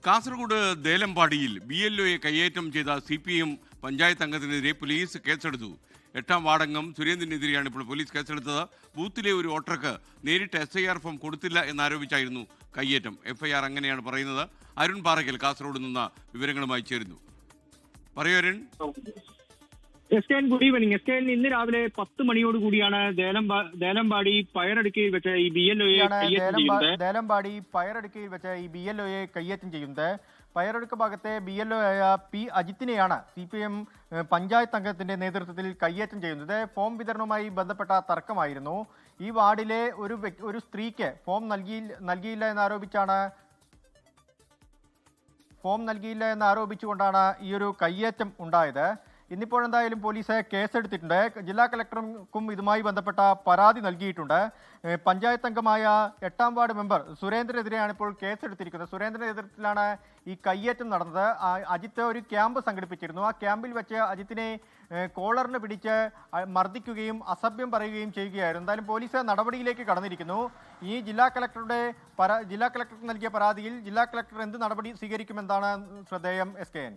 കാസർഗോഡ് ദേലമ്പാടിയിൽ BLOയെ കയ്യേറ്റം ചെയ്ത CPM panchayat അംഗത്തിനെതിരെ police കേസെടുത്തു. 8ാം വാർഡംഗം സുരേന്ദ്രനെതിരെയാണ് ഇപ്പോൾ പോലീസ് കേസെടുത്തത്. ബൂത്തിലെ ഒരു വോട്ടർക്ക് നേരിട്ട് SIR ഫോം കൊടുത്തില്ല എന്നാരോപിച്ചായിരുന്നു കയ്യേറ്റം. FIR അങ്ങനെയാണ് പറയുന്നത്. അരുൺ പാറയ്ക്കൽ കാസർഗോഡ് നിന്ന് വിവരങ്ങളുമായി ചേരുന്നു. പറയൂ അരുൺ. Good evening. ഇന്ന് രാവിലെ 10 മണിയോടുകൂടിയാണ് ദേലമ്പാടി പയറടുക്കയിൽ വെച്ച് ഈ BLOയെ കയ്യേറ്റം ചെയ്യുന്നത്. പയറടുക്ക ഭാഗത്തെ BLO ആയ P അജിത്തിനെയാണ് CPM പഞ്ചായത്ത് അംഗത്തിന്റെ നേതൃത്വത്തിൽ കയ്യേറ്റം ചെയ്യുന്നത്. ഫോം വിതരണവുമായി ബന്ധപ്പെട്ട തർക്കമായിരുന്നു. ഈ വാർഡിലെ ഒരു സ്ത്രീക്ക് ഫോം നൽകിയില്ല എന്നാരോപിച്ചുകൊണ്ടാണ് ഈ ഒരു കയ്യേറ്റം ഉണ്ടായത്. ഇന്നിപ്പോഴെന്തായാലും പോലീസ് കേസെടുത്തിട്ടുണ്ട്. ജില്ലാ കളക്ടർക്കും ഇതുമായി ബന്ധപ്പെട്ട പരാതി നൽകിയിട്ടുണ്ട്. പഞ്ചായത്ത് അംഗമായ 8ാം വാർഡ് മെമ്പർ സുരേന്ദ്രനെതിരെയാണ് ഇപ്പോൾ കേസെടുത്തിരിക്കുന്നത്. സുരേന്ദ്രന്റെ നേതൃത്വത്തിലാണ് ഈ കയ്യേറ്റം നടന്നത്. അജിത്ത് ഒരു ക്യാമ്പ് സംഘടിപ്പിച്ചിരുന്നു. ആ ക്യാമ്പിൽ വെച്ച് അജിത്തിനെ കോളറിന് പിടിച്ച് മർദ്ദിക്കുകയും അസഭ്യം പറയുകയും ചെയ്യുകയായിരുന്നു. എന്തായാലും പോലീസ് നടപടിയിലേക്ക് കടന്നിരിക്കുന്നു. ഈ ജില്ലാ കളക്ടർക്ക് നൽകിയ പരാതിയിൽ ജില്ലാ കളക്ടർ എന്ത് നടപടി സ്വീകരിക്കുമെന്നാണ് ശ്രദ്ധേയം. SKN.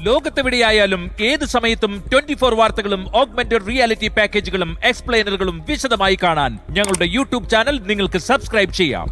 ലോകത്തെവിടെയായാലും ഏത് സമയത്തും 24 വാർത്തകളും ഓഗ്മെന്റഡ് റിയാലിറ്റി പാക്കേജുകളും എക്സ്പ്ലെയിനറുകളും വിശദമായി കാണാൻ ഞങ്ങളുടെ YouTube ചാനൽ നിങ്ങൾക്ക് സബ്സ്ക്രൈബ് ചെയ്യാം.